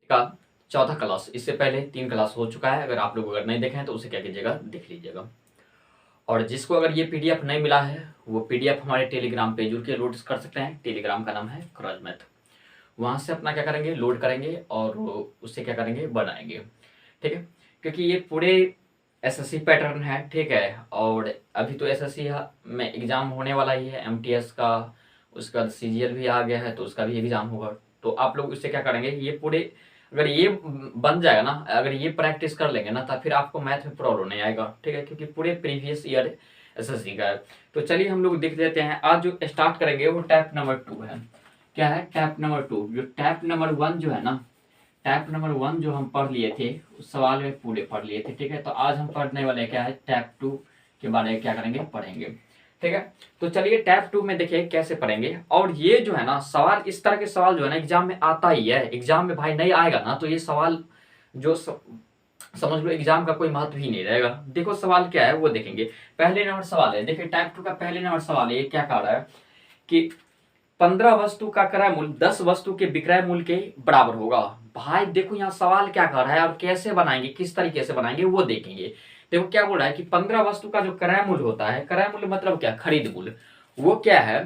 का चौथा क्लास, इससे पहले 3 क्लास हो चुका है। अगर आप लोग अगर नहीं देखे हैं तो उसे क्या कीजिएगा, देख लीजिएगा। और जिसको अगर ये पीडीएफ नहीं मिला है वो पीडीएफ हमारे टेलीग्राम पे जुड़ के लोड कर सकते हैं। टेलीग्राम का नाम है क्रॉस मैथ। वहाँ से अपना क्या करेंगे, लोड करेंगे और उससे क्या करेंगे, बनाएंगे। ठीक है, क्योंकि ये पूरे एसएससी पैटर्न है। ठीक है, और अभी तो एसएससी में एग्ज़ाम होने वाला ही है, एमटीएस का, उसके बाद सीजीएल भी आ गया है तो उसका भी एग्ज़ाम होगा। तो आप लोग इससे क्या करेंगे, ये पूरे अगर ये बन जाएगा ना, अगर ये प्रैक्टिस कर लेंगे ना, तब फिर आपको मैथ में प्रॉब्लम नहीं आएगा। ठीक है, क्योंकि पूरे प्रीवियस ईयर एसएससी का है। तो चलिए हम लोग देख लेते हैं। आज जो स्टार्ट करेंगे वो टैप नंबर 2 है। क्या है, टैप नंबर 2। जो टैप नंबर 1 जो है ना, टैप नंबर 1 जो हम पढ़ लिए थे उस सवाल में पूरे पढ़ लिए थे। ठीक है, तो आज हम पढ़ने वाले क्या है, टैप 2 के बारे में क्या करेंगे, पढ़ेंगे। ठीक है, तो चलिए टैप 2 में देखिए कैसे पढ़ेंगे। और ये जो है ना सवाल, इस तरह के सवाल जो है ना एग्जाम में आता ही है। एग्जाम में भाई नहीं आएगा ना तो ये सवाल जो समझ लो एग्जाम का कोई महत्व ही नहीं रहेगा। देखो सवाल क्या है वो देखेंगे। पहले नंबर सवाल है, देखिए टैप 2 का पहले नंबर सवाल है। ये क्या कह रहा है कि 15 वस्तु का क्रय मूल्य 10 वस्तु के विक्रय मूल्य के बराबर होगा। भाई देखो यहाँ सवाल क्या कर रहा है और कैसे बनाएंगे, किस तरीके से बनाएंगे वो देखेंगे। देखो क्या बोल रहा है कि 15 वस्तु का जो क्रय मूल्य होता है, क्रय मूल्य मतलब क्या, खरीद मूल्य, वो क्या है,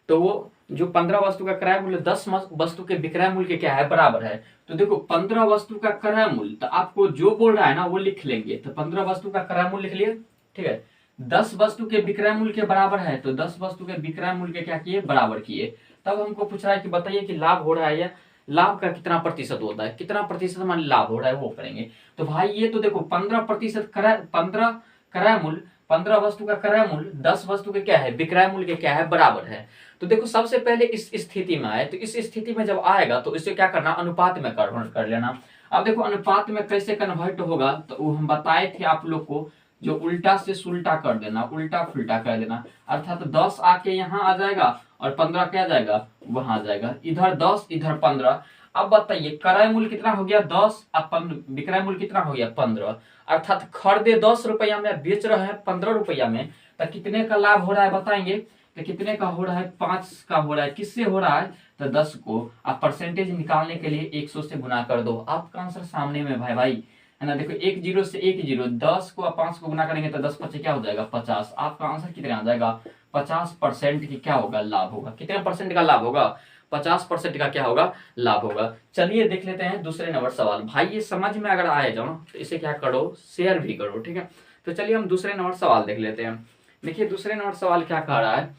तो वो जो 15 वस्तु का क्रय मूल्य 10 वस्तु के विक्रय मूल्य के क्या है, बराबर है। तो देखो 15 वस्तु का क्रय मूल्य, तो आपको जो बोल रहा है ना वो लिख लेंगे। तो 15 वस्तु का क्रय मूल्य लिख लिए। ठीक है, 10 वस्तु के विक्रय मूल्य के बराबर है, तो 10 वस्तु के विक्रय मूल्य के क्या किए, बराबर किए। तब हमको पूछ रहा है कि बताइए कि लाभ हो रहा है या लाभ का कितना प्रतिशत होता है, कितना प्रतिशत मान लाभ हो रहा है वो करेंगे। तो भाई ये तो देखो 15% क्रय, 15 क्रय मूल्य, 15 वस्तु का क्रय मूल्य 10 वस्तु के क्या है, विक्रय मूल्य के क्या है, बराबर है। तो देखो सबसे पहले इस स्थिति में आए, तो इस स्थिति में जब आएगा तो इसे क्या करना, अनुपात में कन्वर्ट कर लेना। अब देखो अनुपात में कैसे कन्वर्ट होगा, तो वो हम बताए थे आप लोग को, जो उल्टा से सुल्टा कर देना, उल्टा फुल्टा कर देना। अर्थात 10 आके यहाँ आ जाएगा और 15 क्या जाएगा, वहां जाएगा। इधर 10 इधर 15। अब बताइए क्रय मूल्य कितना हो गया, 10, अब विक्रय मूल्य कितना हो गया, 15। अर्थात खरीदे 10 रुपया में, बेच रहे हैं 15 रुपया में, तो कितने का लाभ हो रहा है बताएंगे। तो कितने का हो रहा है, 5 का हो रहा है। किससे हो रहा है, तो 10 को आप परसेंटेज निकालने के लिए 100 से गुना कर दो। आपका आंसर सामने में भाई है ना। देखो 1 0 से 1 0, 10 को आप 5 को गुना करेंगे तो 10 5 क्या हो जाएगा, 50। आपका आंसर कितना आ जाएगा, 50% की क्या होगा, लाभ होगा। कितने परसेंट का लाभ होगा, 50% का क्या होगा, लाभ होगा। चलिए देख लेते हैं दूसरे नंबर सवाल। भाई ये समझ में अगर आए जाओ तो इसे क्या करो, शेयर भी करो। ठीक है, तो चलिए हम दूसरे नंबर सवाल देख लेते हैं। देखिए दूसरे नंबर सवाल क्या कह रहा है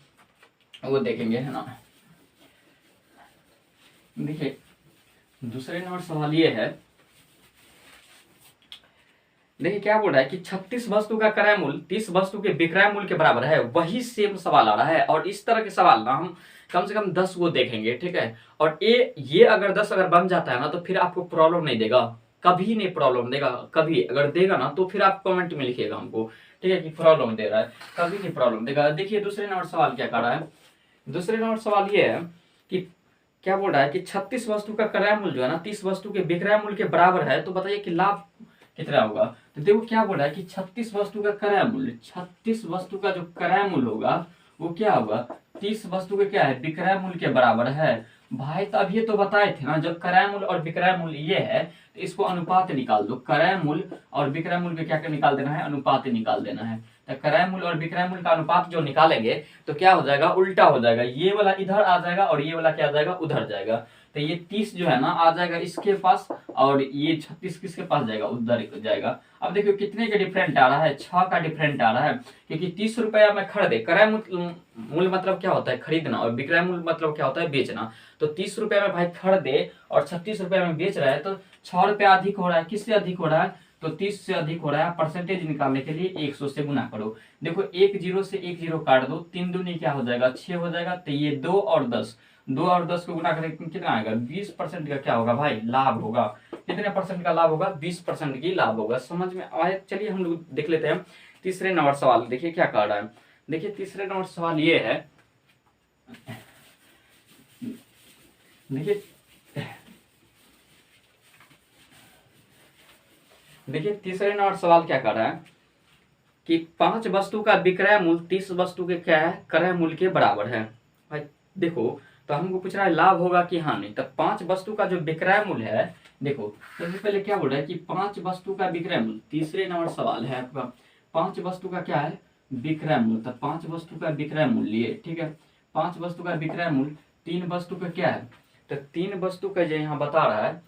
वो देखेंगे, है ना। देखिए दूसरे नंबर सवाल ये है, देखिए क्या बोल रहा है कि 36 वस्तु का क्रय मूल्य 30 वस्तु के विक्रय मूल्य के बराबर है। वही सेम सवाल आ रहा है और इस तरह के सवाल ना हम कम से कम 10 वो देखेंगे। ठीक है, और ये अगर 10 अगर बन जाता है ना तो फिर आपको प्रॉब्लम नहीं देगा, कभी नहीं प्रॉब्लम देगा। कभी अगर देगा ना तो फिर आप कमेंट में लिखिएगा हमको, ठीक है, कि प्रॉब्लम दे रहा है, कभी नहीं प्रॉब्लम देगा। देखिए दूसरे नंबर सवाल क्या कर रहा है। दूसरे नंबर सवाल ये है कि क्या बोल रहा है कि 36 वस्तु का क्रय मूल्य जो है ना 30 वस्तु के विक्रय मूल्य के बराबर है, तो बताइए कि लाभ कितना होगा। तो देखो क्या बोल रहा है कि 36 वस्तु का क्रय मूल्य, 36 वस्तु का जो क्रय मूल्य होगा वो क्या होगा, 30 वस्तु के क्या है, विक्रय मूल्य के बराबर है। भाई तो अब ये तो बताए थे ना, जब क्रय मूल्य और विक्रय मूल्य ये है तो इसको अनुपात निकाल दो। क्रय मूल्य और विक्रय मूल्य क्या क्या निकाल देना है, अनुपात निकाल देना है। तो क्रय मूल्य और विक्रय मूल्य का अनुपात जो निकालेंगे तो क्या हो जाएगा, उल्टा हो जाएगा। ये वाला इधर आ जाएगा और ये वाला क्या आ जाएगा, उधर जाएगा। तो ये 30 जो है ना आ जाएगा इसके पास और ये 36 किसके पास जाएगा, उधर जाएगा। अब देखो कितने का डिफरेंट आ रहा है, 6 का डिफरेंट आ रहा है। क्योंकि 30 रुपया में खरीदे, क्रय मूल्य मतलब क्या होता है, खरीदना, और विक्रय मूल्य मतलब क्या होता है, बेचना। तो 30 रुपया में भाई खरीदे और 36 रुपया में बेच रहा है, तो 6 रुपया अधिक हो रहा है। किससे अधिक हो रहा है, तो 30 से अधिक हो रहा है। परसेंटेज निकालने के लिए 100 से गुना करो। देखो 1 0 से 1 0 काट दो, 3 दूनी क्या हो जाएगा, 6 हो जाएगा। तो ये 2 और 10, 2 और 10 को गुना करें कितना आएगा, 20% का क्या होगा भाई, लाभ होगा। कितने परसेंट का लाभ होगा, 20% की लाभ होगा। समझ में आया। चलिए हम लोग देख लेते हैं तीसरे नंबर सवाल। देखिए क्या कह रहा है। देखिए तीसरे नंबर सवाल ये है, देखिए तीसरे नंबर सवाल क्या कर रहा है कि 5 वस्तु का विक्रय मूल्य 30 वस्तु के क्या है, क्रय मूल्य के बराबर है। भाई देखो तो हमको पूछ रहा है लाभ होगा कि हानि। तो 5 वस्तु का जो विक्रय मूल्य है देखो सबसे पहले क्या बोल रहा है कि 5 वस्तु का विक्रय मूल्य, तीसरे नंबर सवाल है आपका, 5 वस्तु का क्या है विक्रय मूल्य। तो 5 वस्तु का विक्रय मूल्य, ठीक है, 5 वस्तु का विक्रय मूल्य 3 वस्तु का क्या है, तो 3 वस्तु का जो यहाँ बता रहा है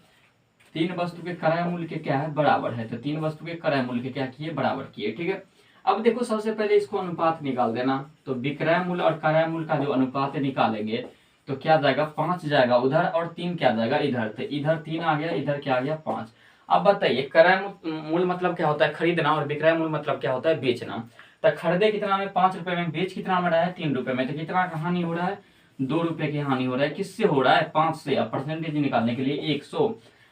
3 वस्तु के क्रय मूल्य के क्या है बराबर है। तो 3 वस्तु के क्रय मूल्य के क्या किए बराबर किए, ठीक है। अब देखो सबसे पहले इसको अनुपात निकाल देना। तो विक्रय मूल्य और क्रय मूल्य का जो अनुपात निकालेंगे तो क्या जाएगा 5 जाएगा उधर और 3 क्या जाएगा इधर। तो इधर 3 आ गया, इधर क्या आ गया 5। अब बताइए क्रय मूल्य मतलब क्या होता है खरीदना, और विक्रय मूल्य मतलब क्या होता है बेचना। तो खरीदे कितना में 5 रुपए में, बेच कितना में रहा है 3 रुपए में। तो कितना का हानि हो रहा है 2 रुपए की हानि हो रहा है। किससे हो रहा है 5 से। अब परसेंटेज निकालने के लिए 100।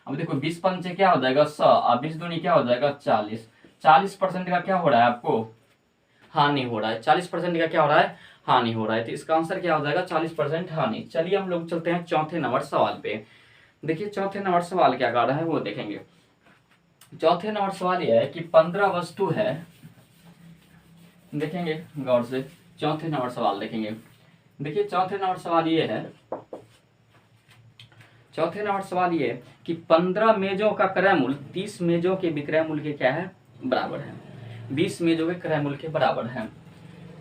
अब देखो 20 पंचे क्या हो जाएगा 100, और 20 दूनी क्या हो जाएगा 40। 40% का क्या हो रहा है आपको हानि हो रहा है। 40% का क्या हो रहा है हानि हो रहा है। तो इसका आंसर क्या हो जाएगा 40% हानि। चलिए हम लोग चलते हैं चौथे नंबर सवाल पे। देखिए चौथे नंबर सवाल क्या कर रहा है वो देखेंगे। चौथे नंबर सवाल यह है कि 15 वस्तु है, देखेंगे गौर से चौथे नंबर सवाल देखेंगे। देखिए चौथे नंबर सवाल ये है, चौथे नंबर सवाल ये है कि 15 मेजों का क्रय मूल्य 30 मेजों के विक्रय मूल्य के क्या है बराबर है। 20 मेजों के क्रय मूल्य के बराबर है।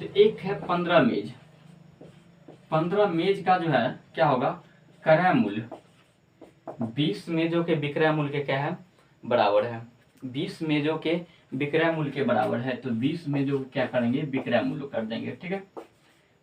तो एक है 15 मेज, 15 मेज का जो है क्या होगा क्रय मूल्य 20 मेजों के विक्रय मूल्य के क्या है बराबर है। 20 मेजों के विक्रय मूल्य के बराबर है। तो 20 मेजों को क्या करेंगे विक्रय मूल्य कर देंगे, ठीक है।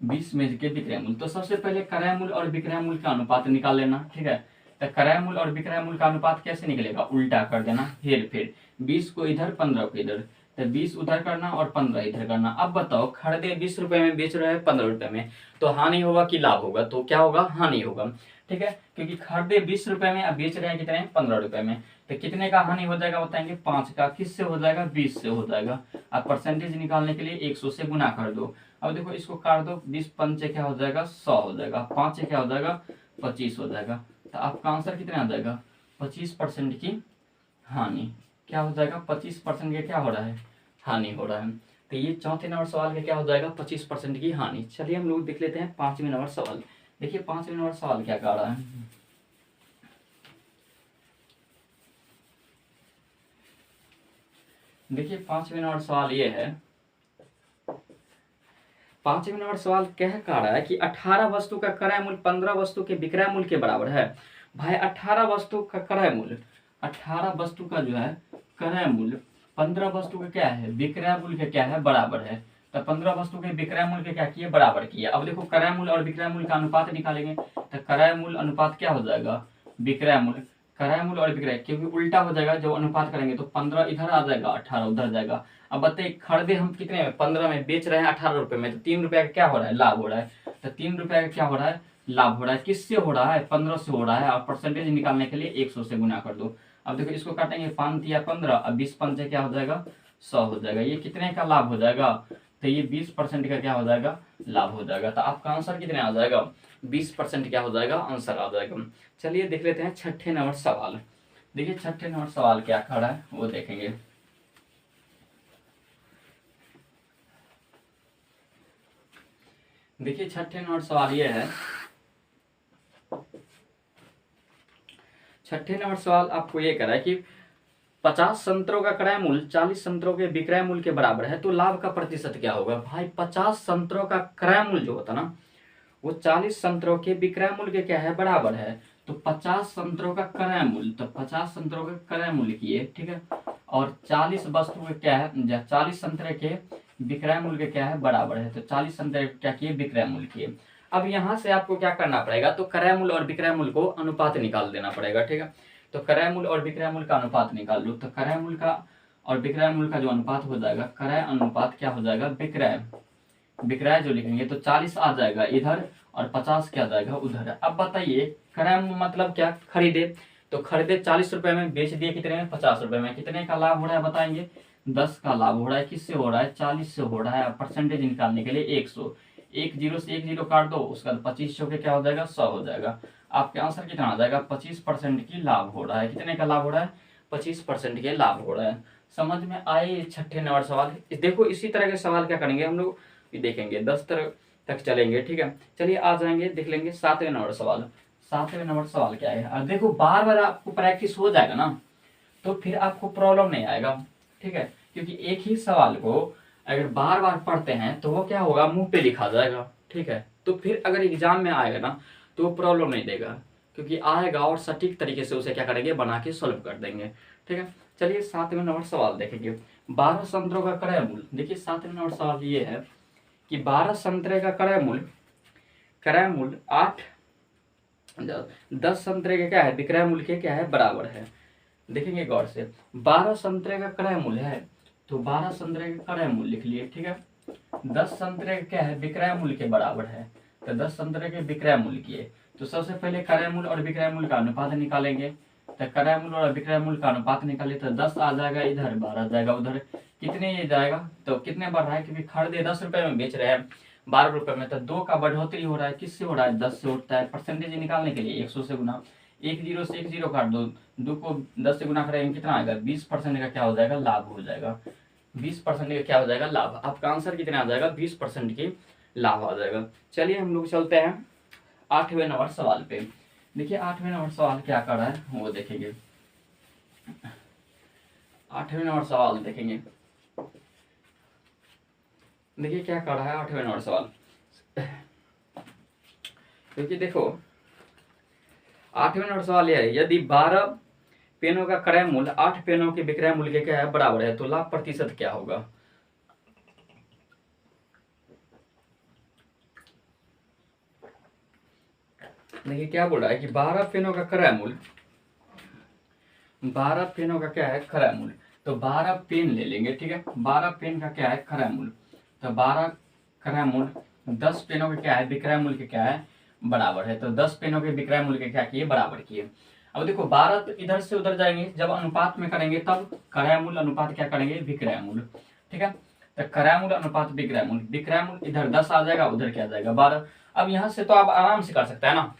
20 मेज के विक्रय मूल्य। तो सबसे पहले क्रय मूल्य और विक्रय मूल्य का अनुपात निकाल लेना, ठीक है। तो क्रय मूल्य और विक्रय मूल्य का अनुपात कैसे निकलेगा उल्टा कर देना, हेर फेर 20 को इधर 15 को इधर। तो 20 उधर करना और 15 इधर करना। अब बताओ खरीदे 20 रुपए में, बेच रहे हैं 15 रुपए में, तो हानि होगा कि लाभ होगा। तो क्या होगा हानि होगा, ठीक है, क्योंकि खरीदे 20 रुपए में अब बेच रहे हैं कितने 15 रुपए में। तो कितने का हानि हो जाएगा बताएंगे 5 का। किससे हो जाएगा 20 से हो जाएगा। अब परसेंटेज निकालने के लिए 100 से गुना कर दो। अब देखो इसको काट दो, 20 पंचे क्या हो जाएगा 100 हो जाएगा, 5 क्या हो जाएगा 25 हो जाएगा। तो आपका आंसर कितना आ जाएगा 25% की हानि। क्या हो जाएगा 25% के क्या हो रहा है हानि हो रहा है। तो ये चौथे नंबर सवाल का क्या हो जाएगा 25% की हानि। चलिए हम लोग देख लेते हैं 5वें नंबर सवाल। देखिए 5वें नंबर सवाल क्या कह रहा है। देखिए 5वें नंबर सवाल ये है, 5वें नंबर सवाल कह रहा है कि 18 वस्तु का क्रय मूल्य 15 वस्तु के विक्रय मूल्य के बराबर है। भाई 18 वस्तु का क्रय मूल्य, 18 वस्तु का जो है क्रय मूल्य 15 वस्तु का क्या है विक्रय मूल्य के क्या है बराबर है। तो 15 वस्तु के विक्रय मूल्य के क्या किए बराबर किए। अब देखो क्रय मूल्य और विक्रय मूल्य का अनुपात निकालेंगे। तो क्रय मूल्य अनुपात क्या हो जाएगा विक्रय मूल्य, क्रय मूल्य और विक्रय, क्योंकि उल्टा हो जाएगा जब अनुपात करेंगे तो 15 इधर आ जाएगा 18 उधर जाएगा। अब बताइए खरीदे हम कितने में 15 में, बेच रहे हैं 18 रुपए में। तो 3 रुपए का क्या हो रहा है लाभ हो रहा है। तो 3 रुपए का क्या हो रहा है लाभ हो रहा है। किससे हो रहा है 15 से हो रहा है। और परसेंटेज निकालने के लिए 100 से गुना कर दो। अब देखो इसको काटेंगे 5 या 15 और 20 पंचे क्या हो जाएगा 100 हो जाएगा। ये कितने का लाभ हो जाएगा तो ये 20% का क्या हो जाएगा लाभ हो जाएगा। तो आपका आंसर कितने आ जाएगा 20% क्या हो जाएगा आंसर आ जाएगा। चलिए देख लेते हैं छठे नंबर सवाल। देखिए छठे नंबर सवाल क्या खड़ा है वो देखेंगे। देखिए छठे नंबर सवाल ये है, छठे नंबर सवाल आपको ये कह रहा है कि 50 संतरों का क्रय मूल्य 40 संतरों के विक्रय मूल्य के बराबर है, तो लाभ का प्रतिशत क्या होगा। भाई 50 संतरों का क्रय मूल्य जो होता ना वो 40 संतरों के विक्रय मूल्य के क्या है बराबर है। तो 50 संतरों का क्रय मूल्य, तो 50 संतरों का क्रय मूल्य किए, ठीक है, और 40 वस्तु के क्या है 40 संतरे के विक्रय मूल्य के क्या है बराबर है। तो 40 संतरे क्या किए विक्रय मूल्य किए। अब यहाँ से आपको क्या करना पड़ेगा तो क्रय मूल्य और विक्रय मूल्य को अनुपात निकाल देना पड़ेगा, ठीक है। तो क्रय मूल्य और विक्रय मूल्य का अनुपात निकाल लो। तो क्रय मूल्य का और विक्रय मूल्य का जो अनुपात हो जाएगा क्रय अनुपात क्या हो जाएगा विक्रय, विक्रय जो लिखेंगे तो 40 आ जाएगा इधर और 50 क्या जाएगा उधर। अब बताइए क्रय मतलब क्या खरीदे, तो खरीदे 40 रुपए में, बेच दिए कितने में 50 रुपए में। कितने का लाभ हो रहा है बताएंगे 10 का लाभ हो रहा है। किससे हो रहा है 40 से हो रहा है। परसेंटेज निकालने के लिए 100, 1 0 से 1 0 काट दो, उसका 25 के क्या हो जाएगा 100 हो जाएगा। आपके आंसर कितना आ जाएगा 25% की लाभ हो रहा है। कितने का लाभ हो रहा है 25% के लाभ हो रहा है। समझ में आए छठे नंबर सवाल। देखो इसी तरह के सवाल क्या करेंगे हम लोग देखेंगे 10 तरह तक चलेंगे, ठीक है। चलिए आ जाएंगे देख लेंगे 7वें नंबर सवाल। 7वें नंबर सवाल क्या है। और देखो बार बार आपको प्रैक्टिस हो जाएगा ना तो फिर आपको प्रॉब्लम नहीं आएगा, ठीक है, क्योंकि एक ही सवाल को अगर बार बार पढ़ते हैं तो वो क्या होगा, मुंह पे लिखा जाएगा, ठीक है। तो फिर अगर एग्जाम में आएगा ना तो वो प्रॉब्लम नहीं देगा, क्योंकि आएगा और सटीक तरीके से उसे क्या करेंगे, बना के सॉल्व कर देंगे, ठीक है। चलिए 7वें नंबर सवाल देखेंगे। 12 संतरों का क्रय मूल्य। देखिए 7वें नंबर सवाल ये है कि 12 संतरे का क्रय मूल्य 8 10 संतरे के क्या है, विक्रय मूल्य के क्या है, बराबर है। देखेंगे गौर से, 12 संतरे का क्रय मूल्य है तो 12 संतरे का क्रय मूल्य लिख लिए, ठीक है। 10 संतरे का क्या है, विक्रय मूल्य के बराबर है, तो 10 संतरे के विक्रय मूल्य किए। तो सबसे पहले क्रय मूल्य और विक्रय मूल्य का अनुपात निकालेंगे। तो क्रय मूल्य और विक्रय मूल्य का अनुपात निकाले तो 10 आ जाएगा इधर, 12 जाएगा उधर। कितने ये जाएगा, तो कितने बढ़ रहा है, क्योंकि खरीदे 10 रुपए में बेच रहे हैं 12 रुपए में, तो 2 का बढ़ोतरी हो रहा है, किससे हो रहा है, 10 से होता है। परसेंटेज निकालने के लिए 100 से गुना, एक जीरो से एक जीरो काट दो, 2 को 10 से गुना करेंगे कितना आएगा, 20% का क्या हो जाएगा, लाभ हो जाएगा। 20% का क्या हो जाएगा, लाभ। आपका आंसर कितना आ जाएगा, 20% की लाभ आ जाएगा। चलिए हम लोग चलते हैं 8वें नंबर सवाल पे। देखिए 8वें नंबर सवाल क्या कर रहा है वो देखेंगे। 8वें नंबर सवाल देखेंगे, देखिए क्या कर रहा है 8वें नंबर सवाल। क्योंकि देखो 8वें नंबर सवाल यह है, यदि 12 पेनों का क्रय मूल्य 8 पेनों के विक्रय मूल्य के क्या है, बराबर है, तो लाभ प्रतिशत क्या होगा। देखिए क्या बोल रहा है कि 12 पेनों का क्रय मूल्य, 12 पेनों का क्या है, क्रय मूल्य। तो 12 पेन ले लेंगे, ठीक है। 12 पेन का क्या है, क्रय मूल्य। तो 12 क्रय मूल्य 10 पेनों के क्या है, विक्रय मूल्य के क्या है, बराबर है। तो 10 पेनों के विक्रय मूल्य के क्या किए, बराबर किए। अब देखो 12 तो इधर से उधर जाएंगे, जब अनुपात में करेंगे तब क्रय मूल्य अनुपात क्या करेंगे, विक्रय मूल्य, ठीक है। तो क्रय मूल्य अनुपात विक्रय मूल्य, विक्रय मूल्य इधर 10 आ जाएगा, उधर क्या जाएगा 12। अब यहाँ से तो आप आराम से कर सकते हैं ना,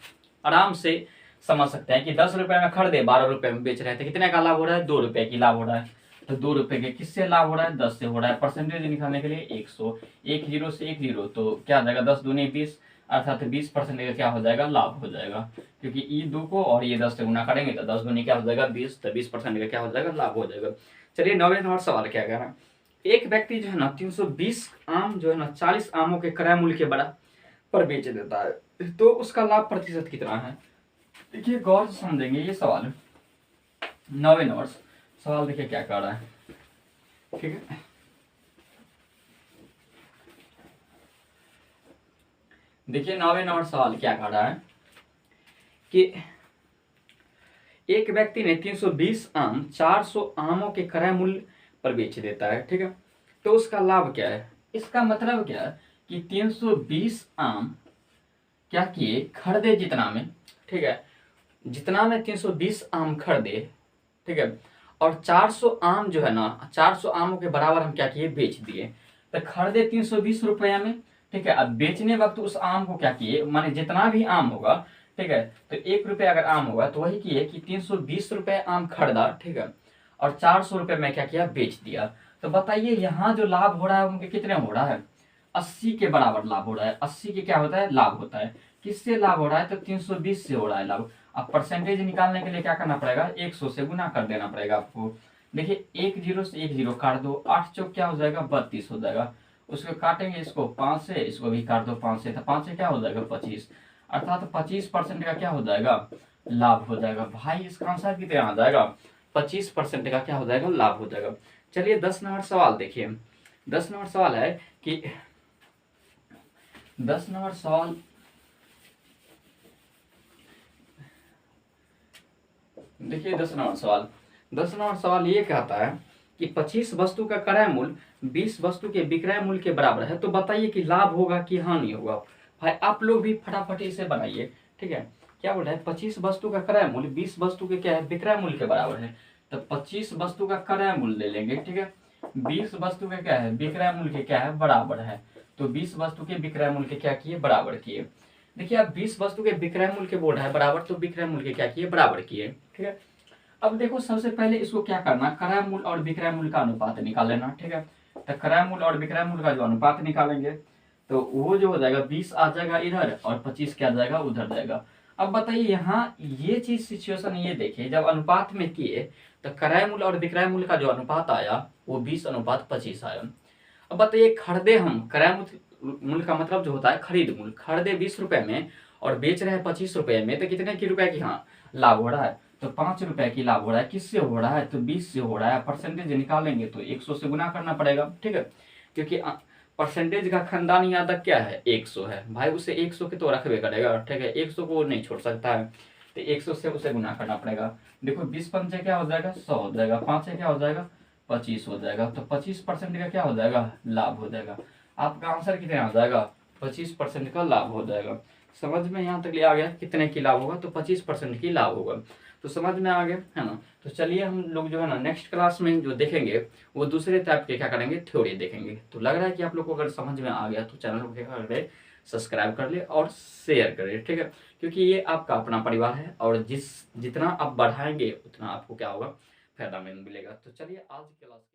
आराम से समझ सकते हैं कि 10 रुपए में खरीदे 12 रुपए में बेच रहे थे, कितने का लाभ हो रहा है, 2 रुपए की लाभ हो रहा है। तो 2 रुपए के किससे लाभ हो रहा है, 10 से हो रहा है। परसेंटेज निकालने के लिए 100, एक जीरो से एक जीरो, तो क्या आ जाएगा 10 दूनी 20, अर्थात 20% का क्या हो जाएगा, लाभ हो जाएगा। क्योंकि ये 2 को और ये 10 से गुना करेंगे तो 10 दूनी क्या हो जाएगा 20, तो 20% का क्या हो जाएगा, लाभ हो जाएगा। चलिए 9वें नंबर सवाल क्या कह रहा है। एक व्यक्ति जो है ना 320 आम जो है ना 40 आमों के क्रय मूल्य के बड़ा पर बेच देता है, तो उसका लाभ प्रतिशत कितना है। देखिए गौर से समझेंगे ये सवाल, 9वें नंबर सवाल देखिए क्या कर रहा है, ठीक है। देखिए 9वें नंबर सवाल क्या कर रहा है कि एक व्यक्ति ने 320 आम 400 आमों के क्रय मूल्य पर बेच देता है, ठीक है। तो उसका लाभ क्या है। इसका मतलब क्या है कि 320 आम क्या किए, खरीदे जितना में, ठीक है, जितना में 320 आम खरीदे, ठीक है, और 400 आम जो है ना 400 आमों के बराबर हम क्या किए, बेच दिए। तो खरीदे 320 रुपया में, ठीक है। अब बेचने वक्त उस आम को क्या किए, माने जितना भी आम होगा, ठीक है, तो 1 रुपये अगर आम होगा तो वही किए कि 320 रुपये आम खरीदा, ठीक है, और 400 रुपये में क्या किया, बेच दिया। तो बताइए यहाँ जो लाभ हो रहा है उनके कितने हो रहा है, 80 के बराबर लाभ हो रहा है। 80 के क्या होता है, लाभ होता है। किससे लाभ हो रहा है, तो 320 से हो रहा है लाभ। अब परसेंटेज निकालने के लिए क्या करना पड़ेगा, 100 से गुना कर देना पड़ेगा आपको। देखिए एक जीरो से एक जीरो काट दो, 8 चौक क्या हो जाएगा, 32 हो जाएगा। उसको काटेंगे इसको 5 से, इसको भी काट दो 5 से, तो 5 से क्या हो जाएगा 25, अर्थात 25% का क्या हो जाएगा, लाभ हो जाएगा। भाई इसका आंसर कितना आ जाएगा, 25% का क्या हो जाएगा, लाभ हो जाएगा। चलिए 10 नंबर सवाल देखिए। 10 नंबर सवाल है कि 10 नंबर सवाल, देखिए 10 नंबर सवाल, 10 नंबर सवाल ये कहता है कि 25 वस्तु का क्रय मूल्य 20 वस्तु के विक्रय मूल्य के बराबर है, तो बताइए कि लाभ होगा कि हानि होगा। भाई आप लोग भी फटाफट इसे बनाइए, ठीक है। क्या बोल रहा है, 25 वस्तु का क्रय मूल्य 20 वस्तु के क्या है, विक्रय मूल्य के बराबर है। तो 25 वस्तु का क्रय मूल्य ले लेंगे, ठीक है, 20 वस्तु के क्या है, विक्रय मूल्य के क्या है, बराबर है। तो 20 वस्तु के विक्रय मूल्य के क्या किए, बराबर किए। देखिए अब 20 वस्तु के विक्रय मूल्य के बोल रहा है बराबर, तो विक्रय मूल्य के क्या किए, बराबर किए, ठीक है। अब देखो सबसे पहले इसको क्या करना, क्रय मूल्य और विक्रय मूल्य का अनुपात निकाल लेना, ठीक है। तो क्रय मूल्य और विक्रय मूल्य का जो अनुपात निकालेंगे तो वो जो हो जाएगा 20 आ जाएगा इधर और 25 क्या जाएगा, उधर जाएगा। अब बताइए यहाँ ये चीज सिचुएशन ये देखिए, जब अनुपात में किए तो क्रय मूल्य और विक्रय मूल्य का जो अनुपात आया वो 20:25 आया। अब बताइए खरीदे हम, क्रय मूल्य का मतलब जो होता है खरीद मूल्य, खरीदे 20 रुपए में और बेच रहे हैं 25 रुपए में, तो कितने की रुपए की हाँ लाभ हो रहा है, तो 5 रुपए की लाभ हो रहा है। किससे हो रहा है, तो 20 से हो रहा है। परसेंटेज निकालेंगे तो 100 से गुना करना पड़ेगा, ठीक है, क्योंकि परसेंटेज का खानदान यहाँ तक क्या है 100 है भाई, उसे 100 के तो रखबे करेगा, ठीक है, 100 को नहीं छोड़ सकता है, तो 100 से उसे गुना करना पड़ेगा। देखो 20 पंचे क्या हो जाएगा 100 हो जाएगा, 5 क्या हो जाएगा 25 हो जाएगा, तो 25% का क्या हो जाएगा लाभ हो जाएगा। आपका आंसर कितने आ जाएगा 25% का लाभ हो जाएगा। समझ में यहाँ तक ले आ गया कितने की लाभ होगा, तो 25% की लाभ होगा, तो समझ में आ गया है ना। तो चलिए हम लोग जो है ना नेक्स्ट क्लास में जो देखेंगे वो दूसरे टाइप के क्या करेंगे थ्योरी देखेंगे। तो लग रहा है कि आप लोग को अगर समझ में आ गया तो चैनल को क्या करें सब्सक्राइब कर ले और शेयर करें, ठीक है, क्योंकि ये आपका अपना परिवार है और जितना आप बढ़ाएंगे उतना आपको क्या होगा फायदा मिलेगा। तो चलिए आज की क्लास